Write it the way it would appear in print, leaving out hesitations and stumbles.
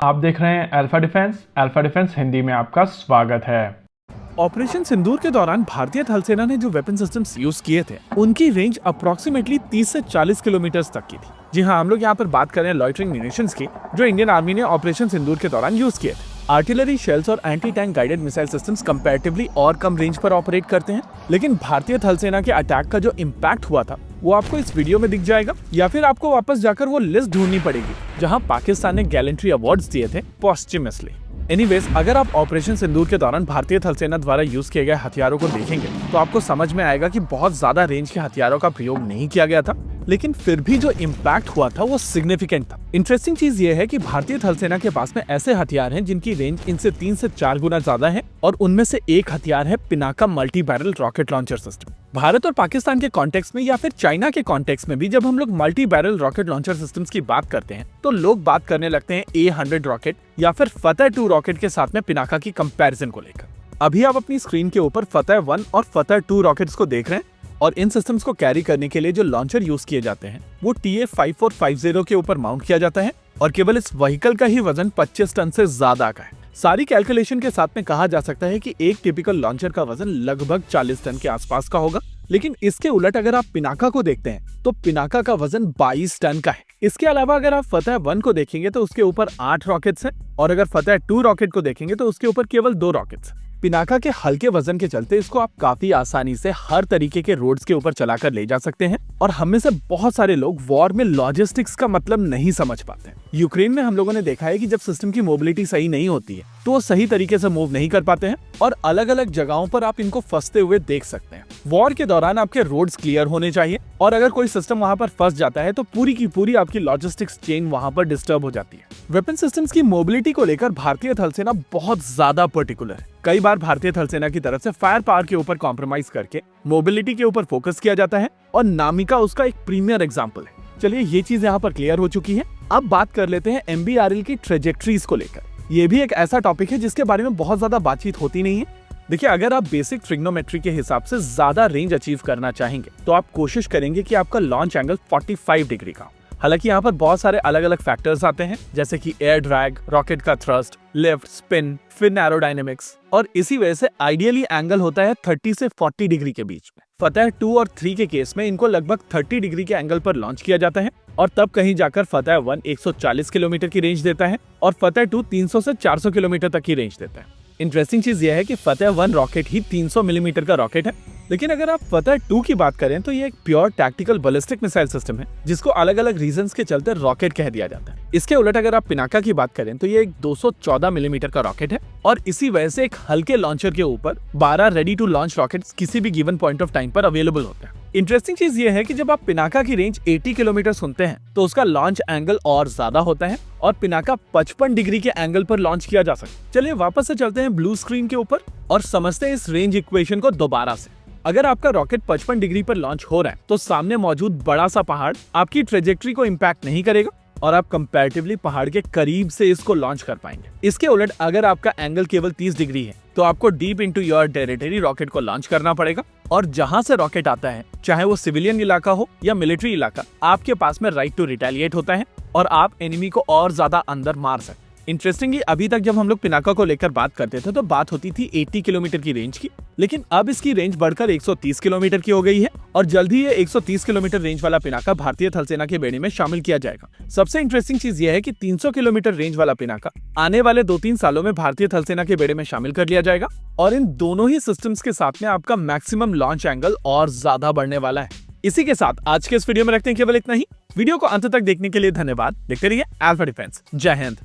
आप देख रहे हैं अल्फा डिफेंस हिंदी में आपका स्वागत है। ऑपरेशन सिंदूर के दौरान भारतीय थल सेना ने जो वेपन सिस्टम्स यूज किए थे उनकी रेंज अप्रोक्सीमेटली 30 से 40 किलोमीटर तक की थी। जी हाँ, हम लोग यहाँ पर बात कर रहे हैं लॉइटरिंग म्यूनिशंस की, जो इंडियन आर्मी ने ऑपरेशन सिंदूर के दौरान यूज किए थे। आर्टिलरी शेल्स और anti tank guided missile systems comparatively और कम रेंज पर ऑपरेट करते हैं, लेकिन भारतीय थल सेना के अटैक का जो इम्पैक्ट हुआ था वो आपको इस वीडियो में दिख जाएगा, या फिर आपको वापस जाकर वो लिस्ट ढूंढनी पड़ेगी जहां पाकिस्तान ने गैलेंट्री अवार्ड्स दिए थे पोस्टमसली। एनीवेज, अगर आप ऑपरेशन सिंदूर के दौरान भारतीय थल सेना द्वारा यूज किए गए हथियारों को देखेंगे तो आपको समझ में आएगा कि बहुत ज्यादा रेंज के हथियारों का प्रयोग नहीं किया गया था, लेकिन फिर भी जो इम्पैक्ट हुआ था वो सिग्निफिकेंट था। इंटरेस्टिंग चीज ये है कि भारतीय थल सेना के पास में ऐसे हथियार हैं जिनकी रेंज इनसे 3 से 4 गुना ज्यादा है, और उनमें से एक हथियार है Pinaka multi barrel rocket launcher system. Bharat और पाकिस्तान के कॉन्टेक्स्ट में या फिर चाइना के कॉन्टेक्स्ट में भी जब हम लोग multi barrel rocket launcher systems की बात करते हैं तो लोग बात करने लगते हैं A100 रॉकेट या फिर फतेह 2 रॉकेट के साथ में पिनाका की कंपैरिजन को लेकर। अभी आप अपनी स्क्रीन के ऊपर फतेह 1 और फतेह 2 रॉकेट्स को देख रहे हैं, और इन सिस्टम्स को कैरी करने के लिए जो लॉन्चर यूज किए जाते हैं वो TA-5450 के ऊपर माउंट किया जाता है, और केवल इस व्हीकल का ही वजन 25 टन से ज्यादा का है। सारी कैलकुलेशन के साथ में कहा जा सकता है कि एक टिपिकल लॉन्चर का वजन लगभग 40 टन के आसपास का होगा, लेकिन इसके उलट अगर आप पिनाका को देखते हैं तो पिनाका का वजन 22 टन का है। इसके अलावा अगर आप फतेह 1 को देखेंगे तो उसके ऊपर 8 रॉकेट्स हैं, और अगर फतेह 2 रॉकेट को देखेंगे तो उसके ऊपर केवल 2 रॉकेट्स। पिनाका के हल्के वजन के चलते इसको आप काफी आसानी से हर तरीके के रोड्स के ऊपर चलाकर ले जा सकते हैं, और हम में से बहुत सारे लोग वॉर में लॉजिस्टिक्स का मतलब नहीं समझ पाते। यूक्रेन में हम लोगों ने देखा है कि जब सिस्टम की मोबिलिटी सही नहीं होती है तो वो सही तरीके से मूव नहीं कर पाते हैं, और अलग अलग जगहों पर आप इनको फंसते हुए देख सकते हैं। वॉर के दौरान आपके रोड्स क्लियर होने चाहिए, और अगर कोई सिस्टम वहां पर फंस जाता है तो पूरी की पूरी आपकी लॉजिस्टिक्स चेन वहां पर डिस्टर्ब हो जाती है। वेपन सिस्टम्स की मोबिलिटी को लेकर भारतीय थल सेना बहुत ज्यादा पर्टिकुलर है। कई बार भारतीय थल सेना की तरफ से फायर पावर के ऊपर कॉम्प्रोमाइज करके मोबिलिटी के ऊपर फोकस किया जाता है, और नामिका उसका एक प्रीमियर एग्जाम्पल है। चलिए, ये चीज यहाँ पर क्लियर हो चुकी है। अब बात कर लेते हैं MBRL की ट्रेजेक्ट्रीज को लेकर। ये भी एक ऐसा टॉपिक है जिसके बारे में बहुत ज्यादा बातचीत होती नहीं है। देखिए, अगर आप बेसिक ट्रिग्नोमेट्री के हिसाब से ज्यादा रेंज अचीव करना चाहेंगे तो आप कोशिश करेंगे कि आपका लॉन्च एंगल 45 डिग्री का हो। हालांकि यहाँ पर बहुत सारे अलग अलग फैक्टर्स आते हैं, जैसे कि एयर ड्रैग, रॉकेट का थ्रस्ट, लिफ्ट, स्पिन, फिर एरोडायनेमिक्स, और इसी वजह से आइडियली एंगल होता है 30 से 40 डिग्री के बीच में। फतेह 2 और 3 के केस में इनको लगभग 30 डिग्री के एंगल पर लॉन्च किया जाता है, और तब कहीं जाकर फतेह 1 140 किलोमीटर की रेंज देता है, और फतेह 2 300 से 400 किलोमीटर तक की रेंज देता है। इंटरेस्टिंग चीज यह है कि फतेह 1 रॉकेट ही 300 मिलीमीटर का रॉकेट है, लेकिन अगर आप फतेह 2 की बात करें तो ये एक pure tactical ballistic missile system है, जिसको अलग अलग रीजंस के चलते रॉकेट कह दिया जाता है। इसके उलट अगर आप पिनाका की बात करें तो ये एक 214 मिलीमीटर का रॉकेट है, और इसी वजह से एक हल्के लॉन्चर के ऊपर 12 रेडी टू लॉन्च रॉकेट्स किसी भी गिवन पॉइंट ऑफ टाइम पर अवेलेबल होते हैं। इंटरेस्टिंग चीज ये है कि जब आप पिनाका की रेंज 80 किलोमीटर सुनते हैं तो उसका लॉन्च एंगल और ज्यादा होता है, और पिनाका 55 डिग्री के एंगल पर लॉन्च किया जा सकता है। चलिए वापस से चलते हैं ब्लू स्क्रीन के ऊपर और समझते हैं इस रेंज इक्वेशन को दोबारा से। अगर आपका रॉकेट 55 डिग्री पर लॉन्च हो रहा है तो सामने मौजूद बड़ा सा पहाड़ आपकी ट्रेजेक्ट्री को इम्पैक्ट नहीं करेगा, और आप कंपैरेटिवली पहाड़ के करीब से इसको लॉन्च कर पाएंगे। इसके उलट अगर आपका एंगल केवल 30 डिग्री है तो आपको deep into your territory rocket को लॉन्च करना पड़ेगा, और जहां से रॉकेट आता है, चाहे वो सिविलियन इलाका हो या मिलिट्री इलाका, आपके पास में राइट टू रिटेलिएट होता है, और आप एनिमी को और ज्यादा अंदर मार सकते। इंटरेस्टिंगली, अभी तक जब हम लोग पिनाका को लेकर बात करते थे तो बात होती थी 80 किलोमीटर की रेंज की, लेकिन अब इसकी रेंज बढ़कर 130 किलोमीटर की हो गई है, और जल्द ही ये 130 किलोमीटर रेंज वाला पिनाका भारतीय थल सेना के बेड़े में शामिल किया जाएगा। सबसे इंटरेस्टिंग चीज ये है कि 300 किलोमीटर रेंज वाला पिनाका आने वाले 2-3 सालों में भारतीय थल सेना के बेड़े में शामिल कर लिया जाएगा, और इन दोनों ही सिस्टम्स के साथ में आपका मैक्सिमम लॉन्च एंगल और ज्यादा बढ़ने वाला है। इसी के साथ आज के इस वीडियो में रखते हैं केवल इतना ही। वीडियो को अंत तक देखने के लिए धन्यवाद। देखते रहिए अल्फा डिफेंस। जय हिंद।